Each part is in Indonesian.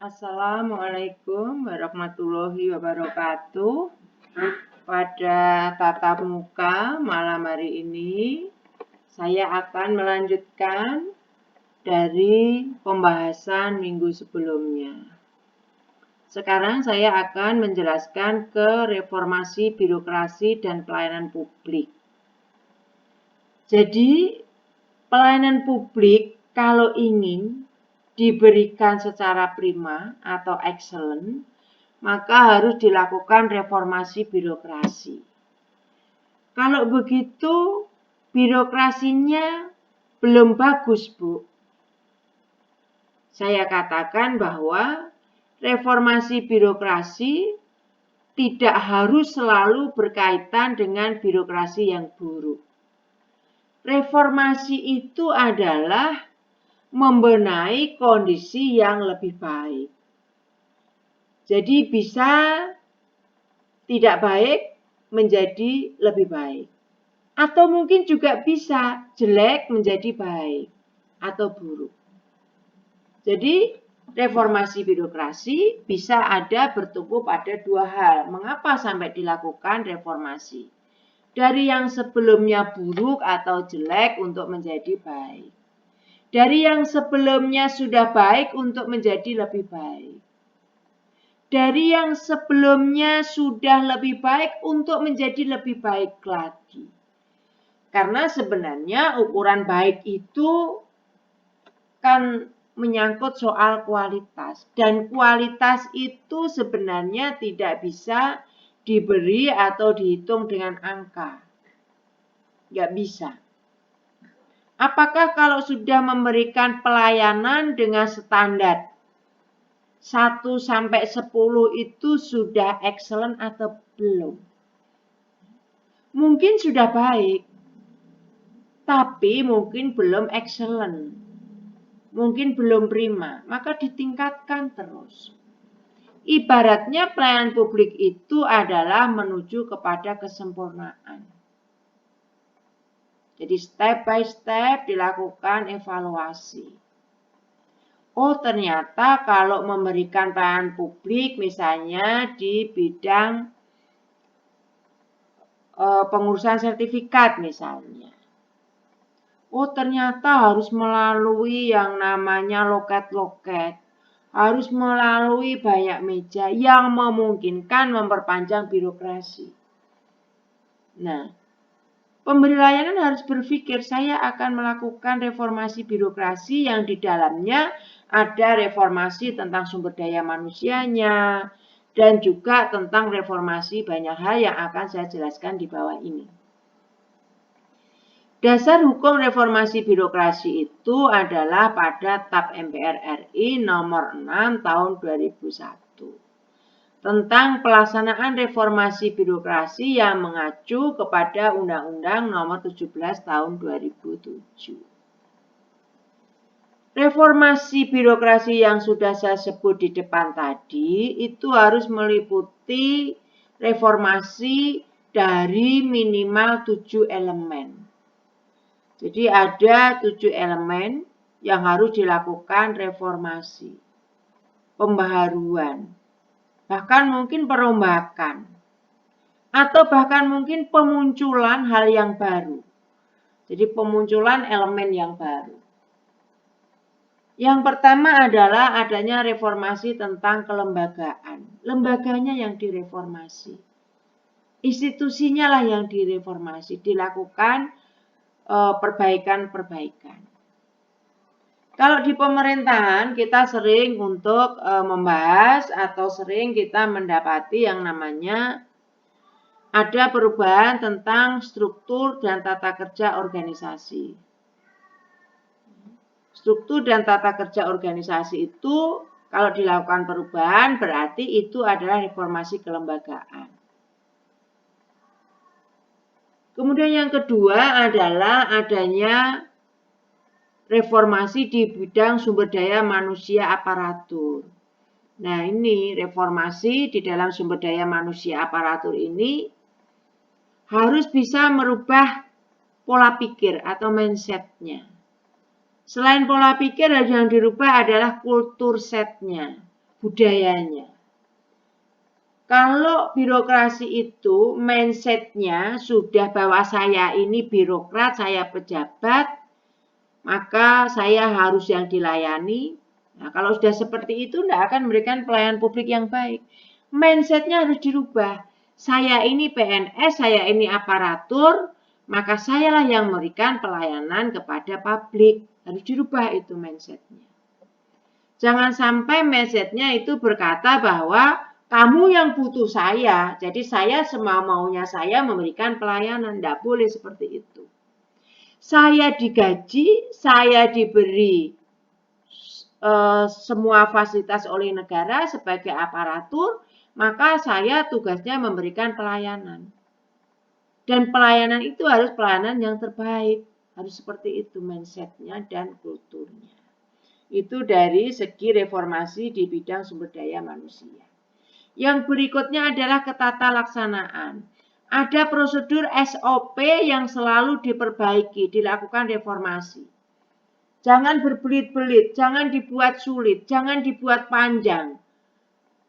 Assalamualaikum warahmatullahi wabarakatuh. Pada tatap muka malam hari ini, saya akan melanjutkan dari pembahasan minggu sebelumnya. Sekarang saya akan menjelaskan ke reformasi birokrasi dan pelayanan publik. Jadi, pelayanan publik kalau ingin diberikan secara prima atau excellent, maka harus dilakukan reformasi birokrasi. Kalau begitu, birokrasinya belum bagus, Bu. Saya katakan bahwa reformasi birokrasi tidak harus selalu berkaitan dengan birokrasi yang buruk. Reformasi itu adalah membenahi kondisi yang lebih baik. Jadi bisa tidak baik menjadi lebih baik. Atau mungkin juga bisa jelek menjadi baik atau buruk. Jadi reformasi birokrasi bisa ada bertumbuh pada dua hal. Mengapa sampai dilakukan reformasi? Dari yang sebelumnya buruk atau jelek untuk menjadi baik. Dari yang sebelumnya sudah baik untuk menjadi lebih baik. Dari yang sebelumnya sudah lebih baik untuk menjadi lebih baik lagi. Karena sebenarnya ukuran baik itu kan menyangkut soal kualitas. Dan kualitas itu sebenarnya tidak bisa diberi atau dihitung dengan angka. Nggak bisa. Apakah kalau sudah memberikan pelayanan dengan standar 1 sampai 10 itu sudah excellent atau belum? Mungkin sudah baik, tapi mungkin belum excellent. Mungkin belum prima, maka ditingkatkan terus. Ibaratnya pelayanan publik itu adalah menuju kepada kesempurnaan. Jadi step by step dilakukan evaluasi. Oh, ternyata kalau memberikan pelayanan publik misalnya di bidang pengurusan sertifikat misalnya. Oh, ternyata harus melalui yang namanya loket-loket. Harus melalui banyak meja yang memungkinkan memperpanjang birokrasi. Nah, pemberi layanan harus berpikir, saya akan melakukan reformasi birokrasi yang di dalamnya ada reformasi tentang sumber daya manusianya, dan juga tentang reformasi banyak hal yang akan saya jelaskan di bawah ini. Dasar hukum reformasi birokrasi itu adalah pada TAP MPR RI nomor 6 tahun 2001 tentang pelaksanaan reformasi birokrasi yang mengacu kepada Undang-Undang nomor 17 tahun 2007. Reformasi birokrasi yang sudah saya sebut di depan tadi itu harus meliputi reformasi dari minimal 7 elemen. Jadi ada 7 elemen yang harus dilakukan reformasi, pembaharuan, bahkan mungkin perombakan, atau bahkan mungkin pemunculan hal yang baru. Jadi pemunculan elemen yang baru. Yang pertama adalah adanya reformasi tentang kelembagaan. Lembaganya yang direformasi. Institusinya lah yang direformasi, dilakukan perbaikan-perbaikan. Kalau di pemerintahan kita sering untuk membahas atau sering kita mendapati yang namanya ada perubahan tentang struktur dan tata kerja organisasi. Struktur dan tata kerja organisasi itu kalau dilakukan perubahan berarti itu adalah reformasi kelembagaan. Kemudian yang kedua adalah adanya reformasi di bidang sumber daya manusia aparatur. Nah, ini reformasi di dalam sumber daya manusia aparatur ini harus bisa merubah pola pikir atau mindset-nya. Selain pola pikir yang dirubah adalah kultur setnya. budayanya. Kalau birokrasi itu mindset-nya sudah bahwa saya ini birokrat, saya pejabat, maka saya harus yang dilayani. Nah, kalau sudah seperti itu, tidak akan memberikan pelayanan publik yang baik. Mindset-nya harus dirubah. Saya ini PNS, saya ini aparatur, maka sayalah yang memberikan pelayanan kepada publik. Harus dirubah itu mindset-nya. Jangan sampai mindset-nya itu berkata bahwa kamu yang butuh saya, jadi saya semau-maunya saya memberikan pelayanan. Tidak boleh seperti itu. Saya digaji, saya diberi semua fasilitas oleh negara sebagai aparatur, maka saya tugasnya memberikan pelayanan. Dan pelayanan itu harus pelayanan yang terbaik. Harus seperti itu mindset-nya dan kulturnya. Itu dari segi reformasi di bidang sumber daya manusia. Yang berikutnya adalah ketata laksanaan. Ada prosedur SOP yang selalu diperbaiki, dilakukan reformasi. Jangan berbelit-belit, jangan dibuat sulit, jangan dibuat panjang,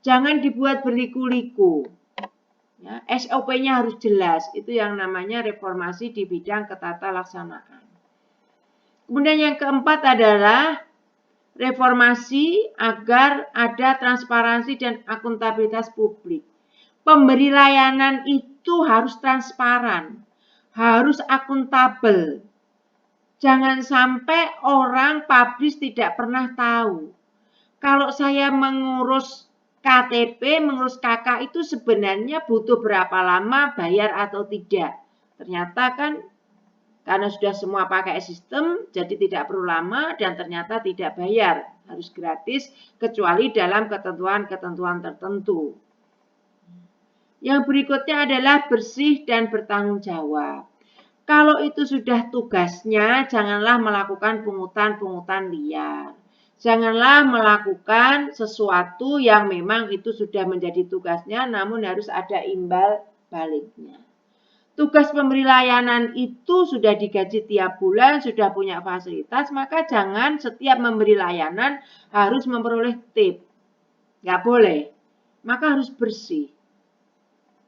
jangan dibuat berliku-liku. Ya, SOP-nya harus jelas, itu yang namanya reformasi di bidang ketata laksanaan. Kemudian yang keempat adalah reformasi agar ada transparansi dan akuntabilitas publik. Pemberi layanan itu harus transparan, harus akuntabel. Jangan sampai orang publis tidak pernah tahu. Kalau saya mengurus KTP, mengurus KK itu sebenarnya butuh berapa lama, bayar atau tidak. Ternyata kan karena sudah semua pakai sistem, jadi tidak perlu lama dan ternyata tidak bayar. Harus gratis, kecuali dalam ketentuan-ketentuan tertentu. Yang berikutnya adalah bersih dan bertanggung jawab. Kalau itu sudah tugasnya, janganlah melakukan pungutan-pungutan liar. Janganlah melakukan sesuatu yang memang itu sudah menjadi tugasnya, namun harus ada imbal baliknya. Tugas pemberi layanan itu sudah digaji tiap bulan, sudah punya fasilitas, maka jangan setiap memberi layanan harus memperoleh tip. Nggak boleh. Maka harus bersih.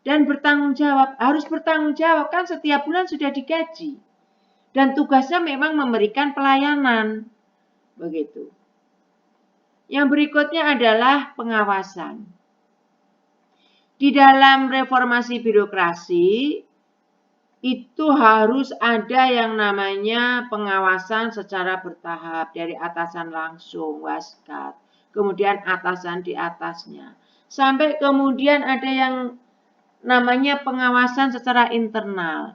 Dan bertanggung jawab. Harus bertanggung jawab, kan setiap bulan sudah digaji. Dan tugasnya memang memberikan pelayanan. Begitu. Yang berikutnya adalah pengawasan. Di dalam reformasi birokrasi, itu harus ada yang namanya pengawasan secara bertahap dari atasan langsung, waskat, kemudian atasan di atasnya. Sampai kemudian ada yang namanya pengawasan secara internal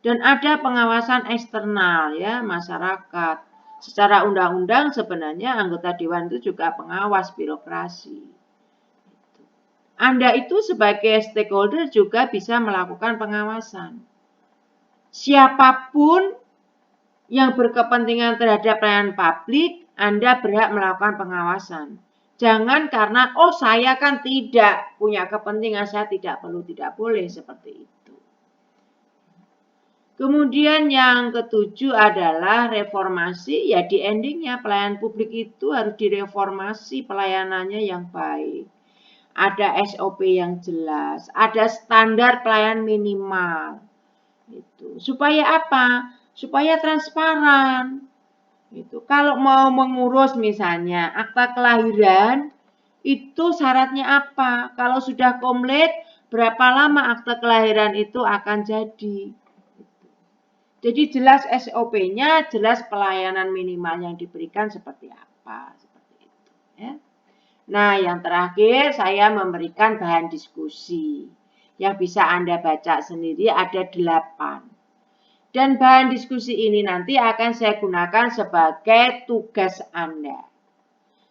dan ada pengawasan eksternal ya, masyarakat. Secara undang-undang sebenarnya anggota dewan itu juga pengawas birokrasi. Anda itu sebagai stakeholder juga bisa melakukan pengawasan. Siapapun yang berkepentingan terhadap pelayanan publik, Anda berhak melakukan pengawasan. Jangan karena, oh saya kan tidak punya kepentingan, saya tidak perlu, tidak boleh seperti itu. Kemudian yang ketujuh adalah reformasi, ya di endingnya pelayanan publik itu harus direformasi pelayanannya yang baik. Ada SOP yang jelas, ada standar pelayanan minimal. Itu. Supaya apa? Supaya transparan. Itu. Kalau mau mengurus misalnya akta kelahiran, itu syaratnya apa? Kalau sudah komplit, berapa lama akta kelahiran itu akan jadi? Jadi jelas SOP-nya, jelas pelayanan minimal yang diberikan seperti apa, seperti itu. Ya. Nah, yang terakhir saya memberikan bahan diskusi. Yang bisa Anda baca sendiri ada 8. Dan bahan diskusi ini nanti akan saya gunakan sebagai tugas Anda.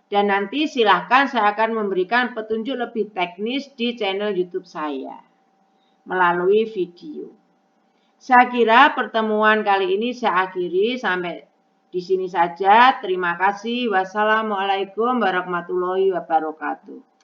Dan nanti silahkan saya akan memberikan petunjuk lebih teknis di channel YouTube saya melalui video. Saya kira pertemuan kali ini saya akhiri sampai di sini saja. Terima kasih. Wassalamualaikum warahmatullahi wabarakatuh.